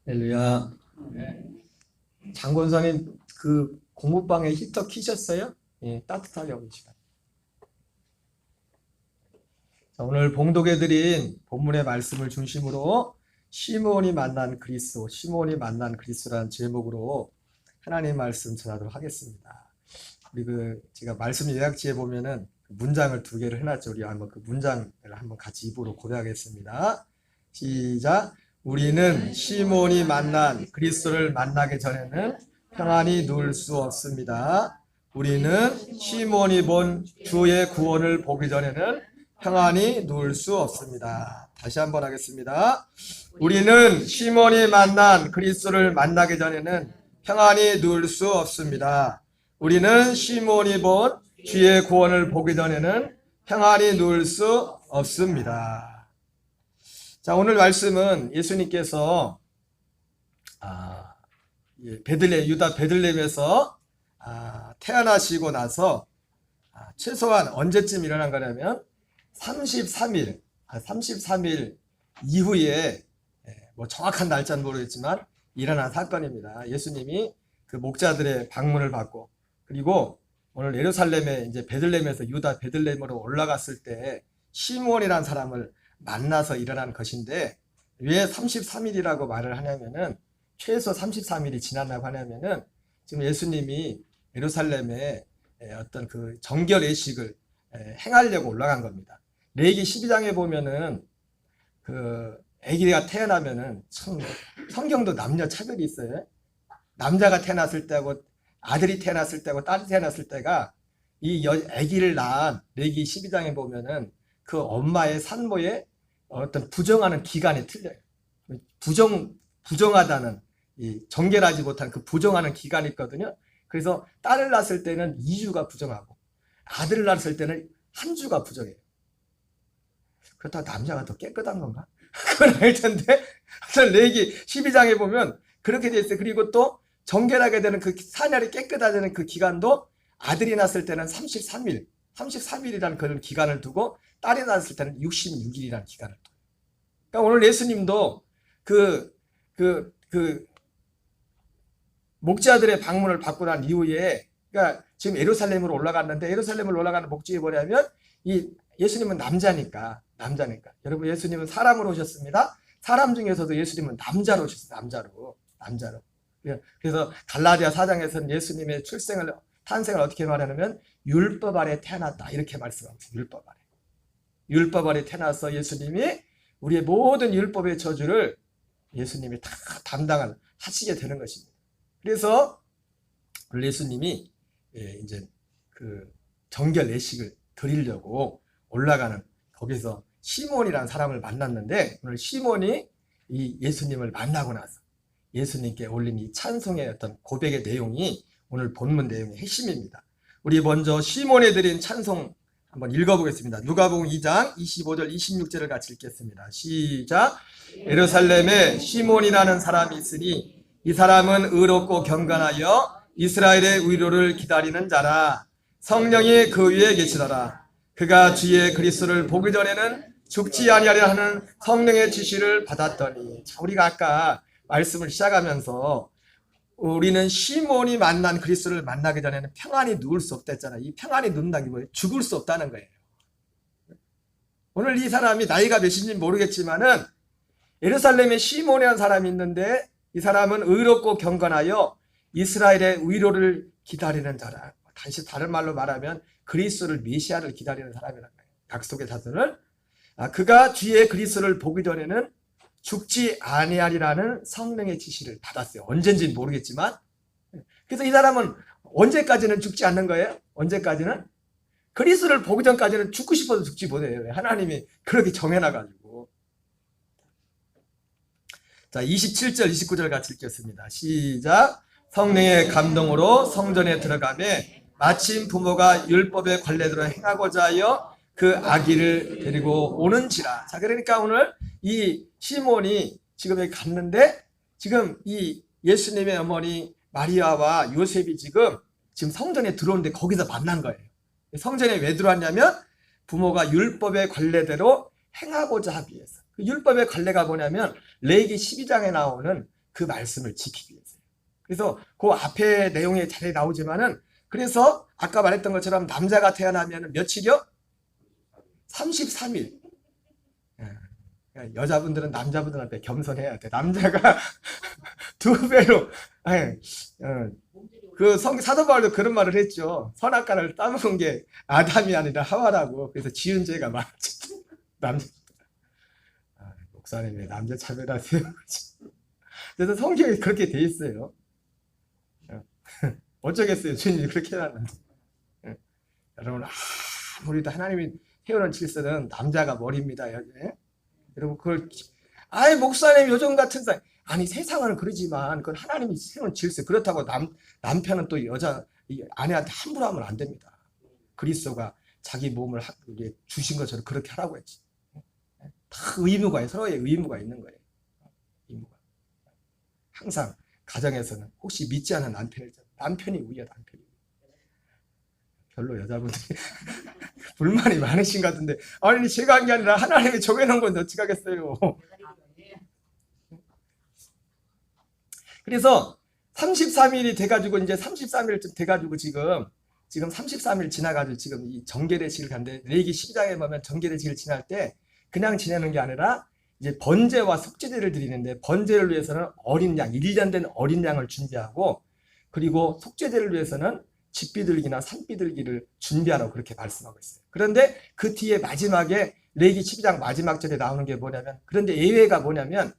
할렐루야. 장권사님 그 공부방에 히터 키셨어요? 예, 따뜻하게 하고 시간. 자, 오늘 봉독해드린 본문의 말씀을 중심으로 시므온이 만난 그리스도, 시므온이 만난 그리스도라는 제목으로 하나님 말씀 전하도록 하겠습니다. 우리 제가 말씀 요약지에 보면은 문장을 두 개를 해놨죠. 우리 한번 그 문장을 한번 같이 입으로 고백하겠습니다. 시작. 우리는 시므온이 만난 그리스도를 만나기 전에는 평안히 누울 수 없습니다. 우리는 시므온이 본 주의 구원을 보기 전에는 평안히 누울 수 없습니다. 다시 한번 하겠습니다. 우리는 시므온이 만난 그리스도를 만나기 전에는 평안히 누울 수 없습니다. 우리는 시므온이 본 주의 구원을 보기 전에는 평안히 누울 수 없습니다. 자, 오늘 말씀은 예수님께서 유다 베들레헴에서 태어나시고 나서 최소한 언제쯤 일어난 거냐면 33일 이후에 뭐 정확한 날짜는 모르겠지만 일어난 사건입니다. 예수님이 그 목자들의 방문을 받고, 그리고 오늘 예루살렘에 이제 베들레헴에서 유다 베들레헴으로 올라갔을 때 시므온이라는 사람을 만나서 일어난 것인데, 왜 33일이라고 말을 하냐면은 최소 33일이 지났다고 하냐면은 지금 예수님이 예루살렘에 어떤 그 정결 예식을 행하려고 올라간 겁니다. 레위기 12장에 보면은 그 아기가 태어나면은 참 성경도 남녀 차별이 있어요. 남자가 태어났을 때하고 아들이 태어났을 때하고 딸이 태어났을 때가 이 아기를 낳은 레위기 12장에 보면은 그 엄마의 산모의 어떤 부정하는 기간이 틀려요. 부정하다는, 이 정결하지 못한 그 부정하는 기간이 있거든요. 그래서 딸을 낳았을 때는 2주가 부정하고 아들을 낳았을 때는 1주가 부정해요. 그렇다고 남자가 더 깨끗한 건가? 그건 아닐 텐데. 레위기 12장에 보면 그렇게 돼 있어요. 그리고 또 정결하게 되는 그 사냐리 깨끗하다는 그 기간도 아들이 낳았을 때는 33일이라는 그런 기간을 두고 딸이 낳았을 때는 66일이라는 기간을 두고. 그러니까 오늘 예수님도 그 목자들의 방문을 받고 난 이후에, 그러니까 지금 예루살렘으로 올라갔는데, 예루살렘을 올라가는 목적이 뭐냐면 이 예수님은 남자니까. 여러분, 예수님은 사람으로 오셨습니다. 사람 중에서도 예수님은 남자로 오셨어요. 남자로. 그래서 갈라디아 4장에서는 예수님의 탄생을 어떻게 말하냐면 율법 아래 태어났다, 이렇게 말씀합니다. 율법 아래 태어나서 예수님이 우리의 모든 율법의 저주를 예수님이 다 하시게 되는 것입니다. 그래서 예수님이 이제 그 정결 예식을 드리려고 올라가는, 거기서 시몬이라는 사람을 만났는데, 오늘 시몬이 이 예수님을 만나고 나서 예수님께 올린 이 찬송의 어떤 고백의 내용이 오늘 본문 내용의 핵심입니다. 우리 먼저 시몬에 드린 찬송 한번 읽어보겠습니다. 누가복음 2장 25절 26절을 같이 읽겠습니다. 시작. 예루살렘에 시몬이라는 사람이 있으니 이 사람은 의롭고 경건하여 이스라엘의 위로를 기다리는 자라. 성령이 그 위에 계시더라. 그가 주의 그리스도를 보기 전에는 죽지 아니하리라 하는 성령의 지시를 받았더니. 자, 우리가 아까 말씀을 시작하면서 우리는 시몬이 만난 그리스도를 만나기 전에는 평안히 누울 수 없다 했잖아요. 이 평안히 누운다는 게 뭐예요? 죽을 수 없다는 거예요. 오늘 이 사람이 나이가 몇인지 모르겠지만은 예루살렘에 시몬이라는 사람이 있는데, 이 사람은 의롭고 경건하여 이스라엘의 위로를 기다리는 자라. 다른 말로 말하면 그리스도를, 메시아를 기다리는 사람이라는 거예요. 약속의 자손을. 그가 주의 그리스도를 보기 전에는 죽지 아니하리라는 성령의 지시를 받았어요. 언젠지는 모르겠지만. 그래서 이 사람은 언제까지는 죽지 않는 거예요? 언제까지는? 그리스도를 보기 전까지는 죽고 싶어도 죽지 못해요. 하나님이 그렇게 정해놔가지고. 자, 27절 29절 같이 읽겠습니다. 시작. 성령의 감동으로 성전에 들어가매 마침 부모가 율법의 관례대로 행하고자 하여 그 아기를 데리고 오는지라. 자, 그러니까 오늘 이 시몬이 지금 여기 갔는데, 지금 이 예수님의 어머니 마리아와 요셉이 지금 성전에 들어오는데 거기서 만난 거예요. 성전에 왜 들어왔냐면 부모가 율법의 관례대로 행하고자 하기 위해서. 그 율법의 관례가 뭐냐면 레위기 12장에 나오는 그 말씀을 지키기 위해서요. 그래서 그 앞에 내용에 잘 나오지만은 그래서 아까 말했던 것처럼 남자가 태어나면 며칠이요? 33일. 여자분들은 남자분들한테 겸손해야 돼. 남자가 두 배로. 그 사도 바울도 그런 말을 했죠. 선악과를 따먹은 게 아담이 아니라 하와라고. 그래서 지은 죄가 많죠. 남자. 목사님이 남자 차별하세요. 그래서 성경이 그렇게 돼 있어요. 어쩌겠어요. 주님이 그렇게 해놨는데. 여러분, 아무리도 하나님이 태어난 질서는 남자가 머리입니다. 여러분, 그걸, 목사님 요즘 같은 사람. 아니, 세상은 그러지만, 그건 하나님이 세운 질서. 그렇다고 남편은 또 아내한테 함부로 하면 안 됩니다. 그리스도가 자기 몸을 주신 것처럼 그렇게 하라고 했지. 다 의무가, 서로의 의무가 있는 거예요. 의무가. 항상 가정에서는 혹시 믿지 않은 남편이 우위야, 남편이. 별로 여자분들이 불만이 많으신 것 같은데, 아니, 제가 한 게 아니라 하나님이 정해놓은 건데 어찌하겠어요. 그래서 33일이 돼가지고, 이제 33일쯤 돼가지고 지금 33일 지나가지고 지금 이 정계대식을 간대. 레위기 12장에 보면 정계대식을 지날 때 그냥 지내는 게 아니라 이제 번제와 속죄제를 드리는데, 번제를 위해서는 어린 양, 1년 된 어린 양을 준비하고, 그리고 속죄제를 위해서는 집비둘기나 산비둘기를 준비하라고 그렇게 말씀하고 있어요. 그런데 그 뒤에 마지막에 레위기 12장 마지막 절에 나오는 게 뭐냐면, 그런데 예외가 뭐냐면,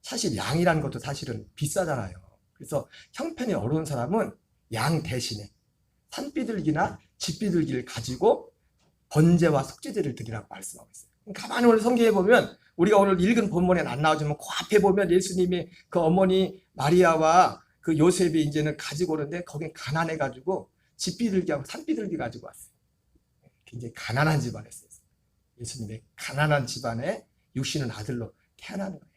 사실 양이라는 것도 사실은 비싸잖아요. 그래서 형편이 어려운 사람은 양 대신에 산비둘기나 집비둘기를 가지고 번제와 속죄제를 드리라고 말씀하고 있어요. 가만히 오늘 성경에 보면, 우리가 오늘 읽은 본문에는 안 나오지만 그 앞에 보면 예수님이 그 어머니 마리아와 그 요셉이 이제는 가지고 오는데, 거긴 가난해가지고 집비둘기하고 산비둘기 가지고 왔어요. 굉장히 가난한 집안이었어요. 예수님의 가난한 집안에 육신은 아들로 태어나는 거예요.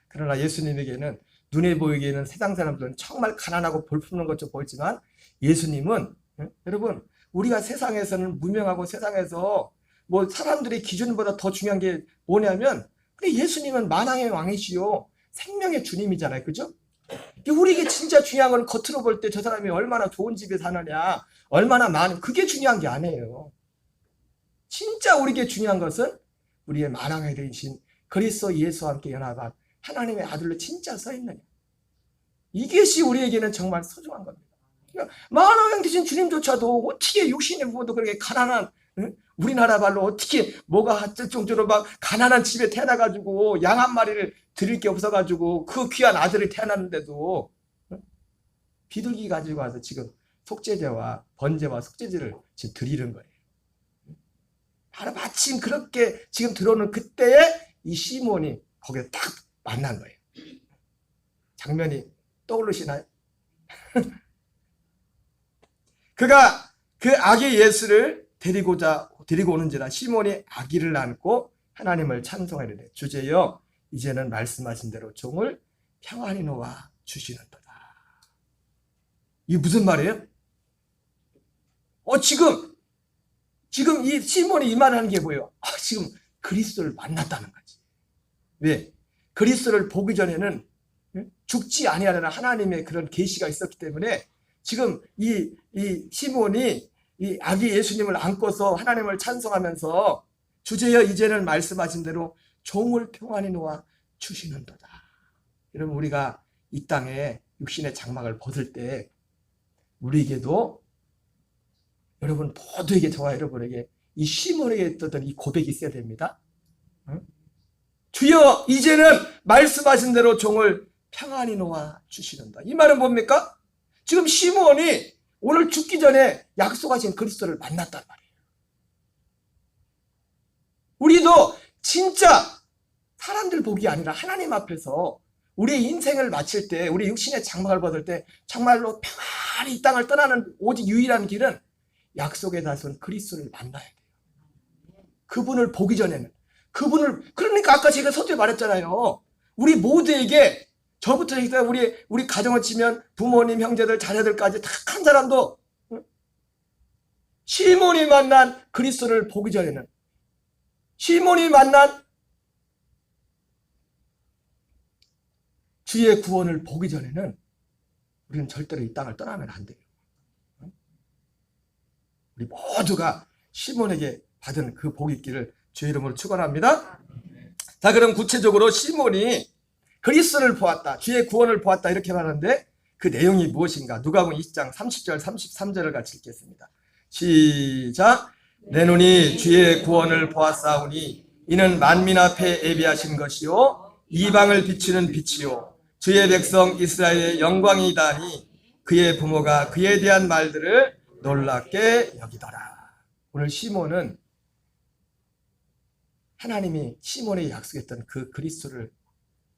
그러나 예수님에게는, 눈에 보이기에는 세상 사람들은 정말 가난하고 볼품없는 것처럼 보이지만, 예수님은, 여러분, 우리가 세상에서는 무명하고 세상에서 뭐 사람들의 기준보다 더 중요한 게 뭐냐면, 근데 예수님은 만왕의 왕이시요 생명의 주님이잖아요. 그죠? 우리에게 진짜 중요한 건 겉으로 볼 때 저 사람이 얼마나 좋은 집에 사느냐, 얼마나 많은, 그게 중요한 게 아니에요. 진짜 우리에게 중요한 것은 우리의 만왕의 되신 그리스도 예수와 함께 연합한 하나님의 아들로 진짜 서 있느냐. 이것이 우리에게는 정말 소중한 겁니다. 그러니까 만왕의 되신 주님조차도 어떻게 육신의 부분도 그렇게 가난한, 우리나라 말로 어떻게 뭐가 정도로 막 가난한 집에 태어나가지고 양 한 마리를 드릴 게 없어가지고 그 귀한 아들이 태어났는데도 비둘기 가지고 와서 지금 속죄제와 번제와 속죄제를 지금 드리는 거예요. 바로 마침 그렇게 지금 들어오는 그때에 이 시몬이 거기서 딱 만난 거예요. 장면이 떠오르시나요? 그가 그 아기 예수를 데리고 오는지라 시몬이 아기를 안고 하나님을 찬송하려되, 주제여 이제는 말씀하신 대로 종을 평안히 놓아 주시는도다. 이게 무슨 말이에요? 지금 이 시몬이 이 말을 하는 게 뭐예요? 지금 그리스도를 만났다는 거지. 왜? 그리스도를 보기 전에는 죽지 아니하려는 하나님의 그런 계시가 있었기 때문에, 지금 이 시몬이 이 아기 예수님을 안고서 하나님을 찬송하면서, 주제여 이제는 말씀하신 대로 종을 평안히 놓아 주시는도다. 여러분, 우리가 이 땅에 육신의 장막을 벗을 때 우리에게도, 여러분 모두에게, 저와 여러분에게 이 시몬에게 있었던 이 고백이 있어야 됩니다. 주여 이제는 말씀하신 대로 종을 평안히 놓아 주시는다. 이 말은 뭡니까? 지금 시몬이 오늘 죽기 전에 약속하신 그리스도를 만났단 말이에요. 우리도 진짜 사람들 보기 아니라 하나님 앞에서 우리의 인생을 마칠 때, 우리 육신의 장막을 벗을 때 정말로 평안히 이 땅을 떠나는 오직 유일한 길은 약속의 다손 그리스도를 만나야 돼요. 그분을 보기 전에는, 그러니까 아까 제가 서두에 말했잖아요. 우리 모두에게, 저부터 우리 가정을 치면 부모님, 형제들, 자녀들까지 다 한 사람도 시몬이 만난 그리스도를 보기 전에는, 시몬이 만난 주의 구원을 보기 전에는 우리는 절대로 이 땅을 떠나면 안 돼요. 우리 모두가 시몬에게 받은 그 복이 있기를 주의 이름으로 축원합니다. 자, 그럼 구체적으로 시몬이 그리스도를 보았다, 주의 구원을 보았다 이렇게 말하는데 그 내용이 무엇인가? 누가복음 20장 30절 33절을 같이 읽겠습니다. 시작. 내 눈이 주의 구원을 보았사오니 이는 만민 앞에 예비하신 것이요 이방을 비추는 빛이요 주의 백성 이스라엘의 영광이다니 그의 부모가 그에 대한 말들을 놀랍게 여기더라. 오늘 시몬은 하나님이 시몬에게 약속했던 그 그리스도를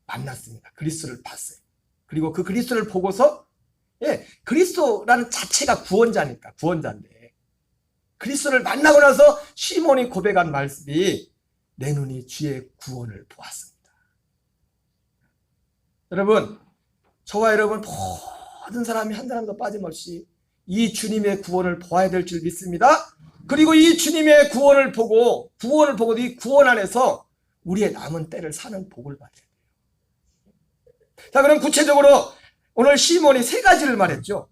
만났습니다. 그리스도를 봤어요. 그리고 그 그리스도를 보고서 그리스도라는 자체가 구원자니까, 구원자인데 그리스도를 만나고 나서 시몬이 고백한 말씀이 내 눈이 주의 구원을 보았습니다. 여러분, 저와 여러분 모든 사람이 한 사람도 빠짐없이 이 주님의 구원을 보아야 될 줄 믿습니다. 그리고 이 주님의 구원을 보고 이 구원 안에서 우리의 남은 때를 사는 복을 받아야 돼요. 자, 그럼 구체적으로 오늘 시몬이 세 가지를 말했죠.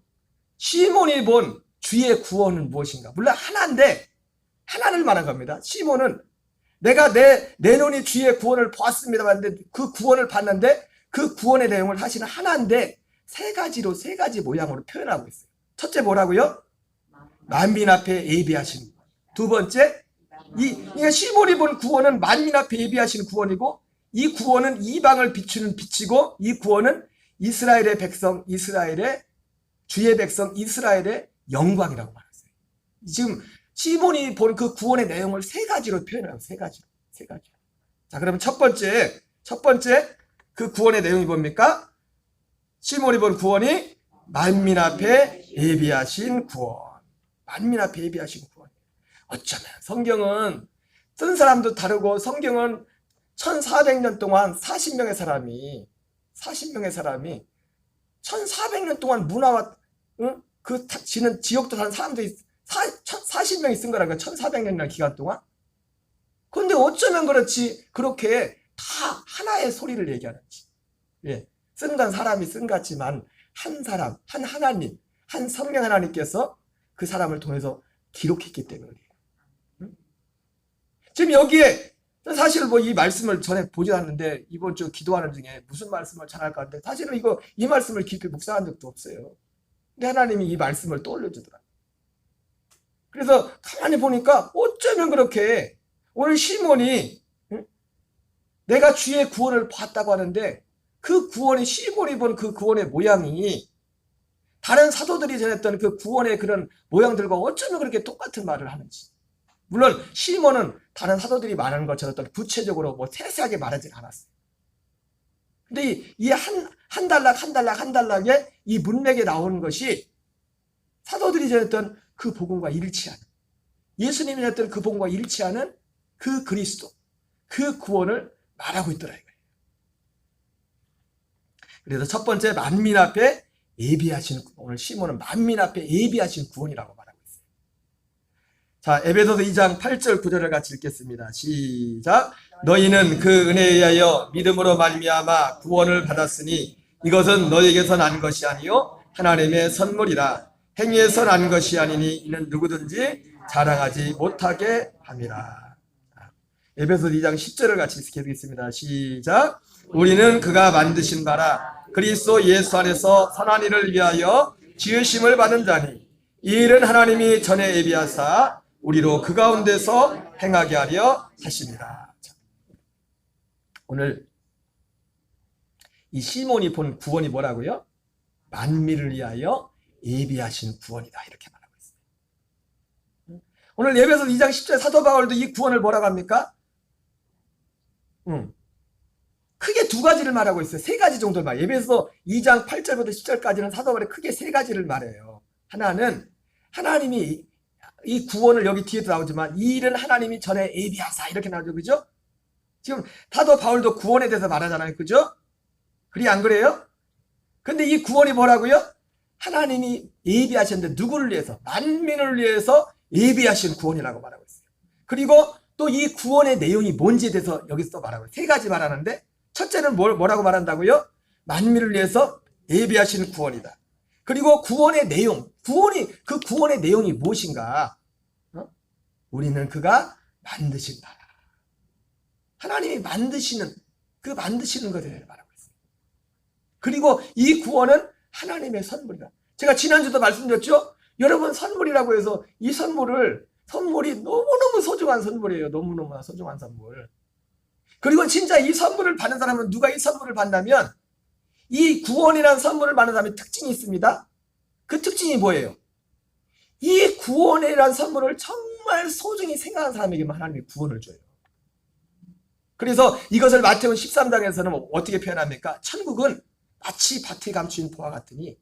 시몬이 본 주의 구원은 무엇인가? 물론 하나인데 하나를 말한 겁니다. 시몬은 내가 내 눈이 주의 구원을 보았습니다. 봤는데 그 구원을 봤는데 그 구원의 내용을 사실은 하나인데 세 가지 모양으로 표현하고 있어요. 첫째 뭐라고요? 만민 앞에 예비하신. 두 번째, 시몬이 본 구원은 만민 앞에 예비하신 구원이고 이 구원은 이방을 비추는 빛이고 이 구원은 이스라엘의 백성, 주의 백성 이스라엘의 영광이라고 말했어요. 지금 시몬이 본 그 구원의 내용을 세 가지로 표현해요. 세 가지로. 자, 그러면 첫 번째 그 구원의 내용이 뭡니까? 시몬이 본 구원이 만민 앞에 예비하신 구원. 만민 앞에 예비하신 구원. 어쩌면 성경은 쓴 사람도 다르고 성경은 1400년 동안 40명의 사람이 1400년 동안 문화와 지는 지역도 산 사람들이 40명이 쓴 거라고요. 1400년이라는 기간 동안. 그런데 어쩌면 그렇게 다 하나의 소리를 얘기하는지. 쓴 건 사람이 쓴 같지만 한 사람, 한 하나님, 한 성령 하나님께서 그 사람을 통해서 기록했기 때문이에요. 지금 여기에 사실 이 말씀을 전에 보지 않았는데 이번 주 기도하는 중에 무슨 말씀을 전할까 하는데 사실은 이 말씀을 깊이 묵상한 적도 없어요. 근데 하나님이 이 말씀을 떠올려주더라고요. 그래서 가만히 보니까 어쩌면 그렇게 오늘 시몬이 내가 주의 구원을 봤다고 하는데 그 구원이 시몬이 본 그 구원의 모양이 다른 사도들이 전했던 그 구원의 그런 모양들과 어쩌면 그렇게 똑같은 말을 하는지. 물론 시몬은 다른 사도들이 말하는 것처럼 구체적으로 세세하게 말하진 않았어요. 근데 이 한 단락에 이 문맥에 나오는 것이 사도들이 전했던 그 복음과 일치하는, 예수님이 전했던 그 복음과 일치하는 그 그리스도, 그 구원을 말하고 있더라 이거예요. 그래서 첫 번째 만민 앞에 예비하신, 오늘 시몬은 만민 앞에 예비하신 구원이라고 말합니다. 자, 에베소서 2장 8절 9절을 같이 읽겠습니다. 시작. 너희는 그 은혜에 의하여 믿음으로 말미암아 구원을 받았으니 이것은 너희에게서 난 것이 아니요 하나님의 선물이라. 행위에서 난 것이 아니니 이는 누구든지 자랑하지 못하게 함이라. 에베소서 2장 10절을 같이 읽겠습니다. 시작. 우리는 그가 만드신 바라 그리스도 예수 안에서 선한 일을 위하여 지으심을 받은 자니 이 일은 하나님이 전에 예비하사 우리로 그 가운데서 행하게 하려 하십니다. 오늘 이 시몬이 본 구원이 뭐라고요? 만민을 위하여 예비하신 구원이다 이렇게 말하고 있습니다. 오늘 에베소서 2장 10절 사도 바울도 이 구원을 뭐라고 합니까? 크게 두 가지를 말하고 있어요. 세 가지 정도를 말해요. 에베소서 2장 8절부터 10절까지는 사도 바울이 크게 세 가지를 말해요. 하나는 하나님이 이 구원을 여기 뒤에도 나오지만 이 일은 하나님이 전에 예비하사 이렇게 나오죠. 그죠? 지금 사도 바울도 구원에 대해서 말하잖아요. 그죠? 그리 안 그래요? 근데 이 구원이 뭐라고요? 하나님이 예비하셨는데 누구를 위해서? 만민을 위해서 예비하신 구원이라고 말하고 있어요. 그리고 또 이 구원의 내용이 뭔지에 대해서 여기서 또 말하고 있어요. 세 가지 말하는데 첫째는 뭐라고 말한다고요? 만민을 위해서 예비하신 구원이다. 그리고 구원의 내용, 그 구원의 내용이 무엇인가? 우리는 그가 만드신 나라. 하나님이 만드시는 것에 대해 말하고 있습니다. 그리고 이 구원은 하나님의 선물이다. 제가 지난주도 말씀드렸죠? 여러분, 선물이라고 해서 이 선물이 너무너무 소중한 선물이에요. 너무너무 소중한 선물. 그리고 진짜 이 선물을 받는 사람은, 누가 이 선물을 받냐면, 이 구원이라는 선물을 받는 사람의 특징이 있습니다. 그 특징이 뭐예요? 이 구원이라는 선물을 정말 소중히 생각하는 사람에게만 하나님이 구원을 줘요. 그래서 이것을 마태복음 13장에서는 어떻게 표현합니까? 천국은 마치 밭에 감춘 보화 같으니,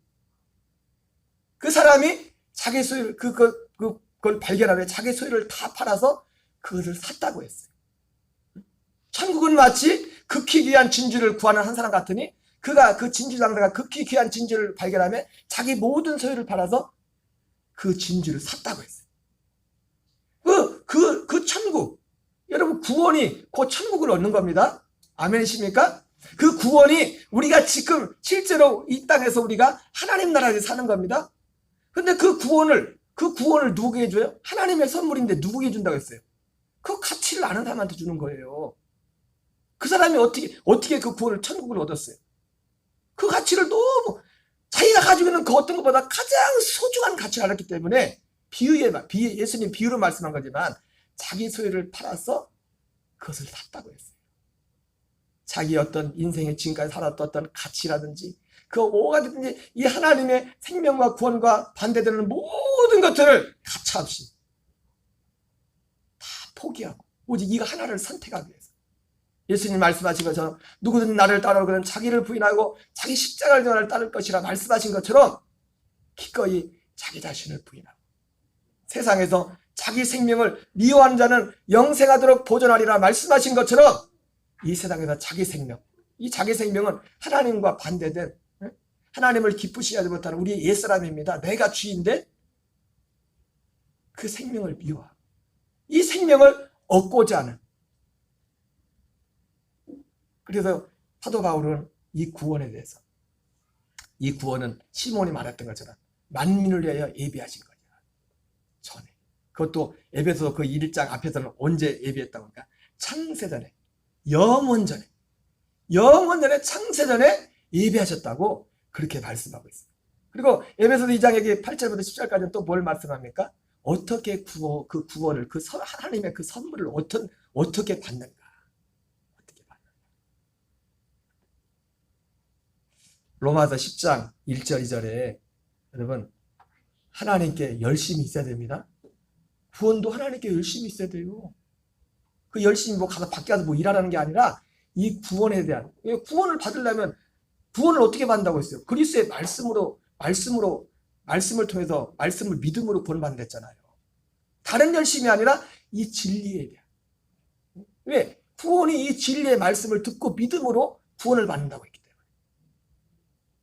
그 사람이 자기 소유를, 그걸 발견하면 자기 소유를 다 팔아서 그것을 샀다고 했어요. 천국은 마치 극히 귀한 진주를 구하는 한 사람 같으니, 그가 그 진주 장사가 극히 귀한 진주를 발견하면 자기 모든 소유를 팔아서 그 진주를 샀다고 했어요. 그 천국, 여러분, 구원이 곧 천국을 얻는 겁니다. 아멘이십니까? 그 구원이 우리가 지금 실제로 이 땅에서 우리가 하나님 나라에서 사는 겁니다. 근데 그 구원을 누구에게 줘요? 하나님의 선물인데 누구에게 준다고 했어요? 그 가치를 아는 사람한테 주는 거예요. 그 사람이 어떻게 그 구원을, 천국을 얻었어요? 그 가치를 너무 자기가 가지고 있는 그 어떤 것보다 가장 소중한 가치를 알았기 때문에, 예수님 비유로 말씀한 거지만 자기 소유를 팔아서 그것을 샀다고 했어요. 자기 어떤 인생의 지금까지 살았던 어떤 가치라든지 그 뭐가 됐든지 이 하나님의 생명과 구원과 반대되는 모든 것들을 가차없이 다 포기하고 오직 이거 하나를 선택하기 위해서, 예수님 말씀하신 것처럼 누구든 나를 따르거든 자기를 부인하고 자기 십자가를 져서 나를 따를 것이라 말씀하신 것처럼 기꺼이 자기 자신을 부인하고 세상에서 자기 생명을 미워하는 자는 영생하도록 보존하리라 말씀하신 것처럼, 이 세상에서 이 자기 생명은 하나님과 반대된, 하나님을 기쁘시게 하지 못하는 우리의 옛사람입니다. 내가 주인데 그 생명을 미워하고 이 생명을 얻고자 하는, 그래서 사도 바울은 이 구원에 대해서, 이 구원은 시몬이 말했던 것처럼 만민을 위하여 예비하신 거냐. 전에. 그것도 에베소 그 1장 앞에서는 언제 예비했다고 합니까? 창세전에, 영원전에 창세전에 예비하셨다고 그렇게 말씀하고 있습니다. 그리고 에베소 2장 여기 8절부터 10절까지는 또 뭘 말씀합니까? 어떻게 그 구원을, 하나님의 그 선물을 어떻게 받는가? 로마서 10장 1절 2절에 여러분, 하나님께 열심히 있어야 됩니다. 구원도 하나님께 열심히 있어야 돼요. 그 열심히 가서 밖에 가서 일하라는 게 아니라, 이 구원에 대한, 구원을 받으려면 구원을 어떻게 받는다고 했어요? 그리스도의 말씀을 통해서, 말씀을 믿음으로 구원을 받는댔잖아요. 다른 열심이 아니라 이 진리에 대한. 왜? 구원이 이 진리의 말씀을 듣고 믿음으로 구원을 받는다고 했기 때문에.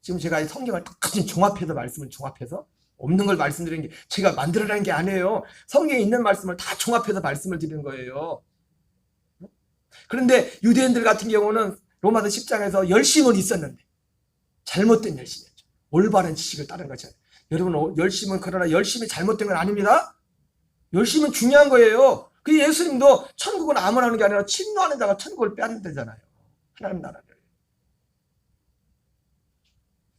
지금 제가 이 성경을 똑같이 종합해서, 말씀을 종합해서 없는 걸 말씀드리는 게 제가 만들어라는 게 아니에요. 성경에 있는 말씀을 다 종합해서 말씀을 드리는 거예요. 그런데 유대인들 같은 경우는 로마서 10장에서 열심은 있었는데 잘못된 열심이었죠. 올바른 지식을 따른 것이 아니에요. 여러분, 열심은, 그러나 열심이 잘못된 건 아닙니다. 열심은 중요한 거예요. 그 예수님도 천국은 아무나 하는 게 아니라 침노하는 자가 천국을 빼앗는다잖아요. 하나님 나라를.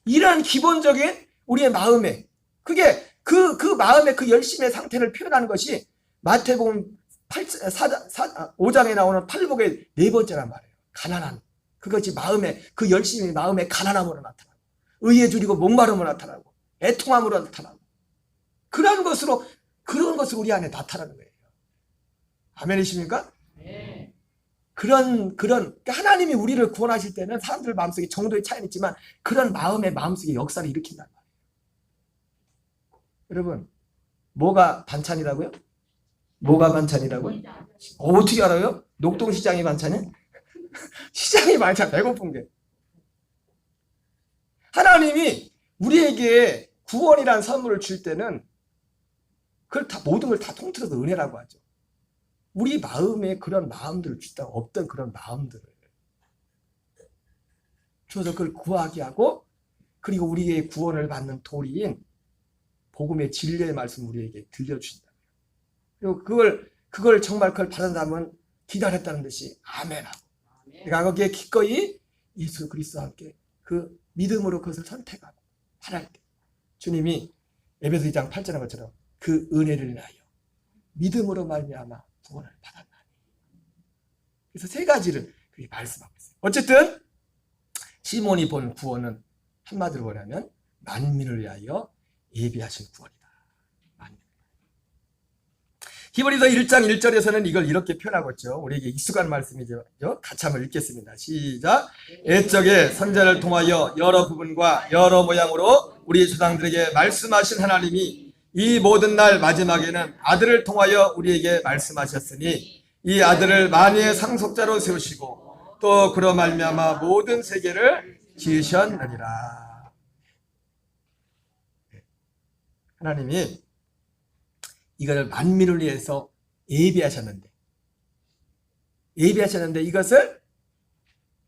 이러한 기본적인 우리의 마음에, 그게 그 마음의 그 열심의 상태를 표현하는 것이 마태복음 5장에 나오는 팔복의 네 번째란 말이에요. 가난한. 그것이 그 열심이 마음의 가난함으로 나타나고, 의에 줄이고 목마름으로 나타나고, 애통함으로 나타나고, 그런 것으로 우리 안에 나타나는 거예요. 아멘이십니까? 네. 그러니까 하나님이 우리를 구원하실 때는 사람들 마음속에 정도의 차이는 있지만 그런 마음속에 역사를 일으킨단 말이에요. 여러분, 뭐가 반찬이라고요? 뭐가 반찬이라고요? 어떻게 알아요? 녹동시장이 반찬이? 시장이 반찬, 배고픈 게. 하나님이 우리에게 구원이라는 선물을 줄 때는 모든 걸 다 통틀어서 은혜라고 하죠. 우리 마음에 그런 마음들을 주다 없던 그런 마음들을, 주어서 그걸 구하게 하고, 그리고 우리의 구원을 받는 도리인 복음의 진리의 말씀 우리에게 들려주신다. 그리고 그걸 정말 그걸 받은다면 기다렸다는 듯이 아멘하고, 그러니까 거기에 기꺼이 예수 그리스도와 함께 그 믿음으로 그것을 선택하고 바랄 때 주님이 에베소 2장 8절의 것처럼 그 은혜를 인하여 믿음으로 말미암아 구원을 받았나니. 그래서 세 가지를 그렇게 말씀하고 있어요. 어쨌든 시몬이 본 구원은 한마디로 뭐냐면 만민을 위하여 예비하신 구원이다. 만민. 히브리서 1장 1절에서는 이걸 이렇게 표현하고 있죠. 우리에게 익숙한 말씀이죠. 같이 한번 읽겠습니다. 시작. 옛적에 선자를 통하여 여러 부분과 여러 모양으로 우리 조상들에게 말씀하신 하나님이 이 모든 날 마지막에는 아들을 통하여 우리에게 말씀하셨으니 이 아들을 만유의 상속자로 세우시고 또 그로 말미암아 모든 세계를 지으셨느니라. 하나님이 이것을 만민을 위해서 예비하셨는데 이것을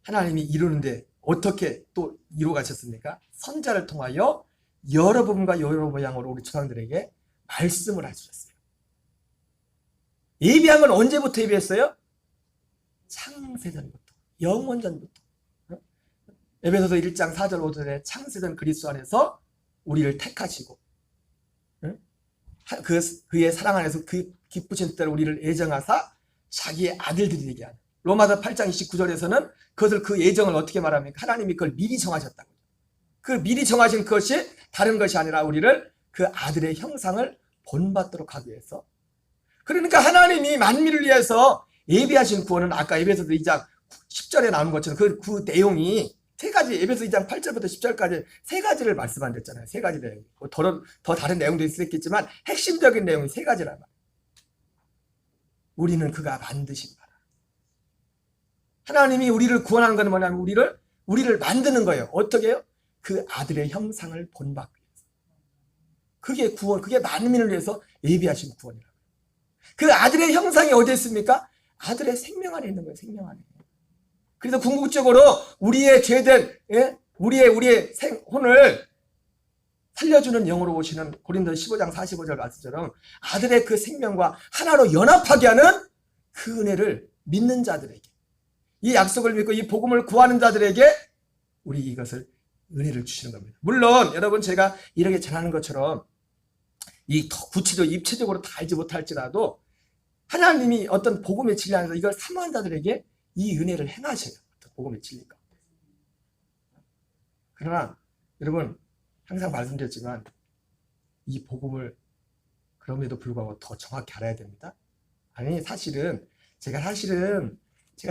하나님이 이루는데 어떻게 또 이루 가셨습니까? 선자를 통하여 여러 부분과 여러 모양으로 우리 조상들에게 말씀을 하셨어요. 예비한 건 언제부터 예비했어요? 창세전부터, 영원전부터. 에베소서 1장 4절 5절에 창세전 그리스도 안에서 우리를 택하시고 그의 사랑 안에서 그 기쁘신 뜻대로 우리를 애정하사 자기의 아들들이 되게 하는. 로마서 8장 29절에서는 그것을 그 예정을 어떻게 말합니까? 하나님이 그걸 미리 정하셨다고. 그 미리 정하신 것이 다른 것이 아니라 우리를 그 아들의 형상을 본받도록 하기 위해서. 그러니까 하나님이 만민을 위해서 예비하신 구원은 아까 에베소서 2장 10절에 나오는 것처럼 그 내용이 세 가지, 에베소 2장 8절부터 10절까지 세 가지를 말씀 안 됐잖아요. 세 가지 내용. 더 다른 내용도 있었겠지만 핵심적인 내용이 세 가지란 말이에요. 우리는 그가 만드신 바라. 하나님이 우리를 구원하는 건 뭐냐면 우리를 만드는 거예요. 어떻게 해요? 그 아들의 형상을 본받기 위해서. 그게 구원, 그게 만민을 위해서 예비하신 구원이라고. 그 아들의 형상이 어디에 있습니까? 아들의 생명 안에 있는 거예요. 생명 안에. 그래서 궁극적으로 우리의 죄된 우리의 혼을 살려주는 영으로 오시는 고린도서 15장 45절 말씀처럼 아들의 그 생명과 하나로 연합하게 하는 그 은혜를 믿는 자들에게, 이 약속을 믿고 이 복음을 구하는 자들에게 우리 이것을 은혜를 주시는 겁니다. 물론 여러분 제가 이렇게 전하는 것처럼 이 구체적으로 입체적으로 다 알지 못할지라도 하나님이 어떤 복음의 진리 안에서 이걸 사모한 자들에게 이 은혜를 행하셔요. 복음의 진리가. 그러나 여러분 항상 말씀드렸지만 이 복음을 그럼에도 불구하고 더 정확히 알아야 됩니다. 아니 사실은 제가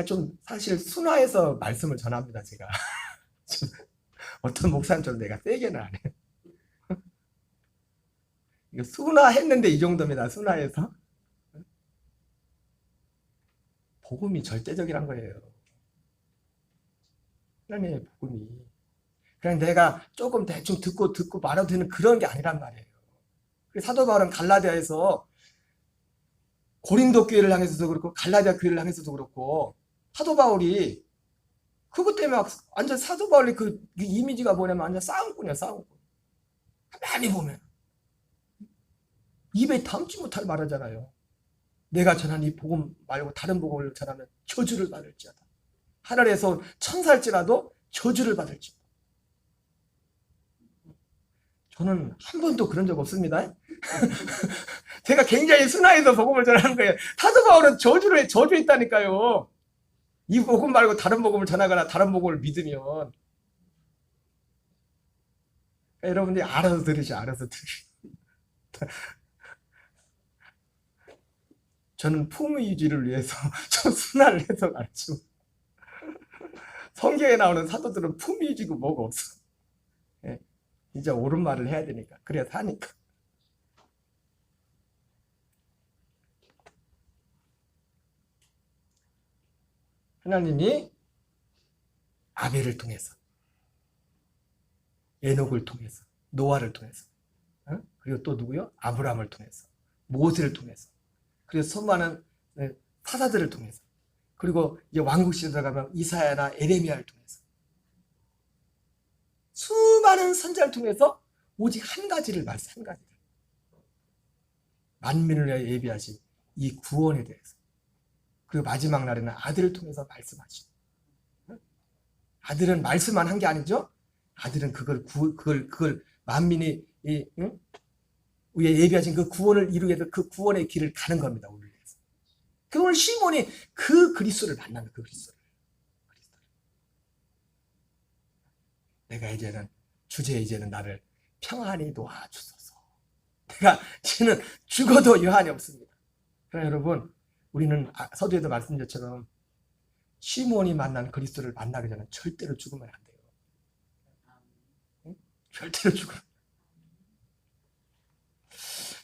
좀 순화해서 말씀을 전합니다. 제가 어떤 목사님처럼 내가 세게는 안 해요. 이거 순화했는데 이 정도입니다. 순화해서. 복음이 절대적이란 거예요. 하나님의 복음이. 그냥 내가 조금 대충 듣고 말아도 되는 그런 게 아니란 말이에요. 사도 바울은 갈라디아에서 고린도 교회를 향해서도 그렇고 갈라디아 교회를 향해서도 그렇고 사도 바울이 그것 때문에 완전 사도 바울이 그 이미지가 뭐냐면 완전 싸움꾼이야, 싸움꾼. 많이 보면 입에 담지 못할 말하잖아요. 내가 전한 이 복음 말고 다른 복음을 전하면 저주를 받을지어다. 하늘에서 온 천사일지라도 저주를 받을지어다. 저는 한 번도 그런 적 없습니다. 제가 굉장히 순화해서 복음을 전하는 거예요. 사도 바울은 저주에 있다니까요. 이 복음 말고 다른 복음을 전하거나 다른 복음을 믿으면. 여러분들이 알아서 들으시. 저는 품위 유지를 위해서 좀 순화를 해서 가르치고, 성경에 나오는 사도들은 품위 유지고 뭐가 없어. 예, 이제 옳은 말을 해야 되니까. 그래야 사니까. 하나님이 아벨을 통해서, 에녹을 통해서, 노아를 통해서, 그리고 또 누구요? 아브라함을 통해서, 모세를 통해서, 그리고 수많은 사사들을 통해서, 그리고 이제 왕국 시대 들어가면 이사야나 에레미야를 통해서 수많은 선자를 통해서 오직 한 가지를 한 가지. 만민을 위하여 예비하신 이 구원에 대해서. 그리고 마지막 날에는 아들을 통해서 말씀하신. 아들은 말씀만 한 게 아니죠. 아들은 그걸 만민이 위에 예비하신 그 구원을 이루게 해서 그 구원의 길을 가는 겁니다. 우리를 위해서. 오늘 시몬이 그 그리스도를 만난 거예요. 그 그리스도를. 내가 이제는 나를 평안히 놓아주소서. 내가 이제는 죽어도 여한이 없습니다. 그러나 여러분, 우리는 서두에도 말씀드린 것처럼 시몬이 만난 그리스도를 만나기 전에 절대로 죽으면 안 돼요. 응? 절대로 죽으면.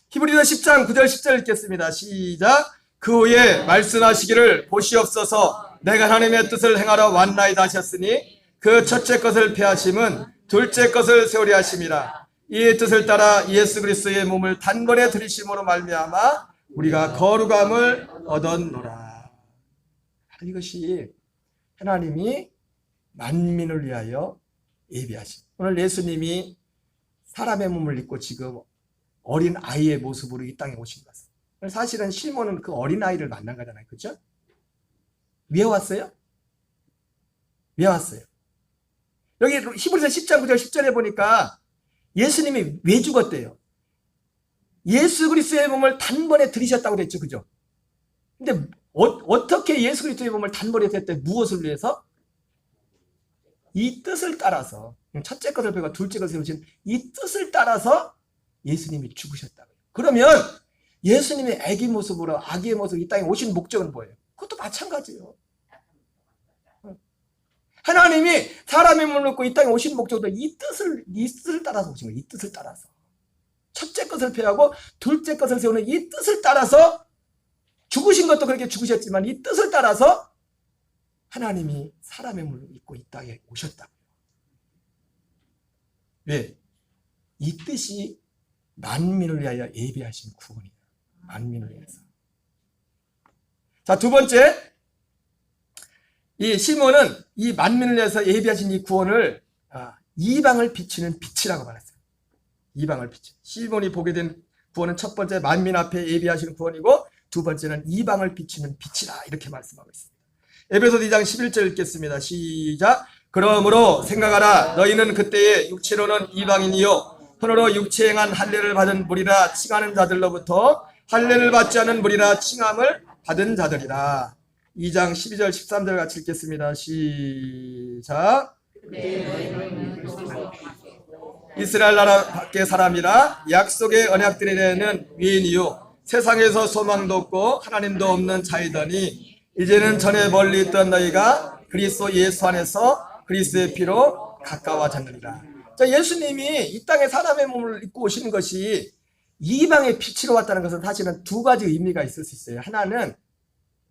히브리서 10장 9절 10절 읽겠습니다. 시작. 그 후에 말씀하시기를 보시옵소서 내가 하나님의 뜻을 행하러 왔나이다 하셨으니 그 첫째 것을 폐하심은 둘째 것을 세우려 하심이라. 이 뜻을 따라 예수 그리스도의 몸을 단번에 들이심으로 말미암아 우리가 거룩함을 얻었노라. 이것이 하나님이 만민을 위하여 예비하신. 오늘 예수님이 사람의 몸을 입고 지금 어린 아이의 모습으로 이 땅에 오신 것은 사실은 시몬은 그 어린 아이를 만난 거잖아요. 그렇죠? 왜 왔어요? 왜 왔어요? 여기 히브리서 10장 9절 10절에 보니까 예수님이 왜 죽었대요? 예수 그리스도의 몸을 단번에 들이셨다고 그랬죠. 그죠? 근데 어떻게 예수 그리스도의 몸을 단번에 들였대? 무엇을 위해서? 이 뜻을 따라서, 첫째 것을 배우고 둘째 것을 세우신 이 뜻을 따라서 예수님이 죽으셨다고요. 그러면 예수님의 아기의 모습으로 이 땅에 오신 목적은 뭐예요? 그것도 마찬가지예요. 하나님이 사람의 몸을 입고 이 땅에 오신 목적도 이 뜻을 따라서 오신 거예요. 이 뜻을 따라서. 첫째 것을 폐하고 둘째 것을 세우는 이 뜻을 따라서 죽으신 것도 그렇게 죽으셨지만 이 뜻을 따라서 하나님이 사람의 몸을 입고 이 땅에 오셨다고요. 왜? 이 뜻이 만민을 위하여 예비하신 구원이에요. 만민을 위해서. 자, 두 번째, 이 시몬은 이 만민을 위해서 예비하신 이 구원을 이방을 비추는 빛이라고 말했어요. 이방을 비추는. 시몬이 보게 된 구원은 첫 번째 만민 앞에 예비하시는 구원이고 두 번째는 이방을 비추는 빛이다. 이렇게 말씀하고 있습니다. 에베소서 2장 11절 읽겠습니다. 시작. 그러므로 생각하라. 너희는 그때에 육체로는 이방인이요 손으로 육체 행한 할례를 받은 무리라 칭하는 자들로부터 할례를 받지 않은 무리라 칭함을 받은 자들이라. 2장 12절 13절 같이 읽겠습니다. 시작. 이스라엘 나라 밖의 사람이라 약속의 언약들에 대해는 위인이요 세상에서 소망도 없고 하나님도 없는 자이더니 이제는 전에 멀리 있던 너희가 그리스도 예수 안에서 그리스도의 피로 가까워졌느니라. 자, 예수님이 이 땅에 사람의 몸을 입고 오시는 것이 이방의 빛으로 왔다는 것은 사실은 두 가지 의미가 있을 수 있어요. 하나는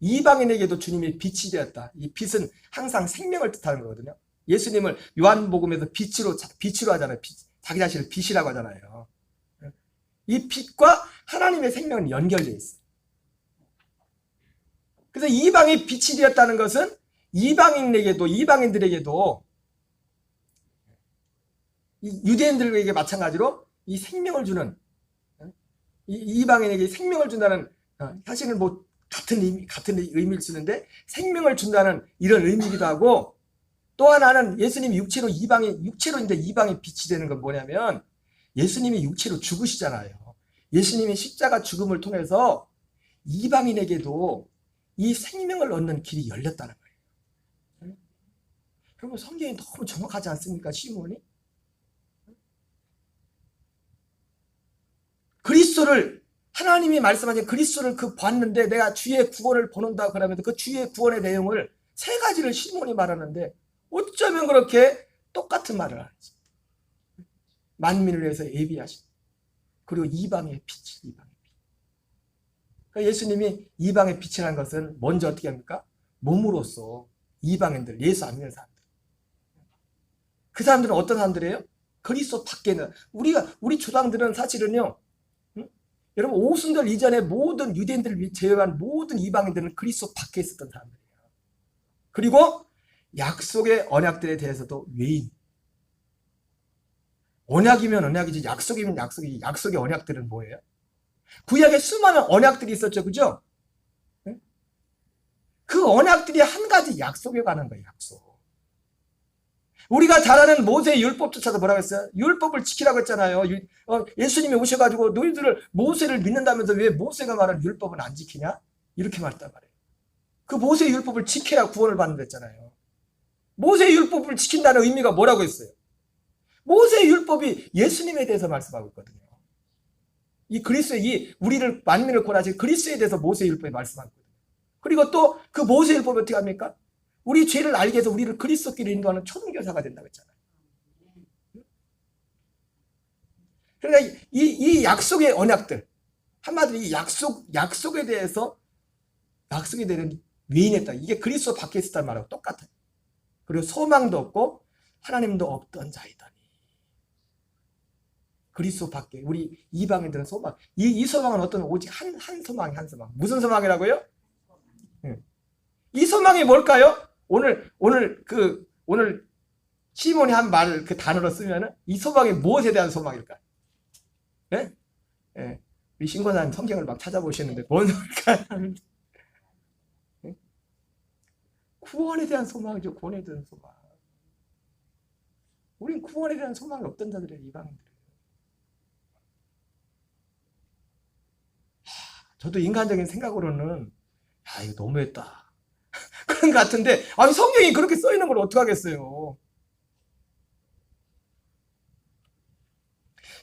이방인에게도 주님이 빛이 되었다. 이 빛은 항상 생명을 뜻하는 거거든요. 예수님을 요한복음에서 빛으로 하잖아요. 자기 자신을 빛이라고 하잖아요. 이 빛과 하나님의 생명은 연결되어 있어요. 그래서 이방이 빛이 되었다는 것은 이방인들에게도 유대인들에게 마찬가지로 이 생명을 주는, 이방인에게 생명을 준다는, 사실은 뭐 같은 의미를 쓰는데 생명을 준다는 이런 의미이기도 하고, 또 하나는 예수님이 육체로인데 이방이 빛이 되는 건 뭐냐면 예수님이 육체로 죽으시잖아요. 예수님이 십자가 죽음을 통해서 이방인에게도 이 생명을 얻는 길이 열렸다는 거예요. 여러분, 성경이 너무 정확하지 않습니까? 시몬이 그리스도를, 하나님이 말씀하신 그리스도를 봤는데 내가 주의 구원을 보는다 그러면서 그 주의 구원의 내용을 세 가지를 시몬이 말하는데 어쩌면 그렇게 똑같은 말을 하지. 만민을 위해서 예비하신, 그리고 이방의 빛, 이방의 빛. 그러니까 예수님이 이방의 빛이라는 것은 먼저 어떻게 합니까? 몸으로써 이방인들, 예수 안 믿는 사람들. 그 사람들은 어떤 사람들이에요? 그리스도 밖에 있는, 우리 조상들은 사실은요, 여러분, 오순절 이전에 모든 유대인들을 제외한 모든 이방인들은 그리스도 밖에 있었던 사람들이에요. 그리고 약속의 언약들에 대해서도 외인. 언약이면 언약이지 약속이면 약속이지. 약속의 언약들은 뭐예요? 구약에 수많은 언약들이 있었죠. 그죠? 네? 그 언약들이 한 가지 약속에 관한 거예요. 약속. 우리가 잘 아는 모세의 율법조차도 뭐라고 했어요? 율법을 지키라고 했잖아요. 예수님이 오셔가지고 너희들을 모세를 믿는다면서 왜 모세가 말한 율법은 안 지키냐? 이렇게 말했단 말이에요. 그 모세의 율법을 지켜야 구원을 받는다 했잖아요. 모세의 율법을 지킨다는 의미가 뭐라고 했어요? 모세의 율법이 예수님에 대해서 말씀하고 있거든요. 이 그리스도의 이 우리를 만민을 구원하신 그리스도에 대해서 모세의 율법이 말씀하고 있거든요. 그리고 또 그 모세의 율법이 어떻게 합니까? 우리 죄를 알게 해서 우리를 그리스도끼리 인도하는 초등교사가 된다고 했잖아요. 그러니까 이 약속의 언약들, 한마디로 이 약속에 대해서 약속에 대한 위인했다. 이게 그리스도 밖에 있었단 말하고 똑같아요. 그리고 소망도 없고 하나님도 없던 자이더니. 그리스도 밖에 우리 이방인들은 소망. 이 소망은 어떤 오직 한 소망이 한 소망. 무슨 소망이라고요? 이 소망이 뭘까요? 오늘 시몬이 한 말을 그 단어로 쓰면은 이 소망이 무엇에 대한 소망일까요? 네? 네. 우리 신고사님 성경을 막 찾아보시는데 뭔 소리일까요? 네? 구원에 대한 소망이죠. 구원에 대한 소망. 우린 구원에 대한 소망이 없던 자들이에요. 이방인들. 저도 인간적인 생각으로는 이거 너무했다. 그런 것 같은데 아니 성경이 그렇게 써 있는 걸 어떡하겠어요.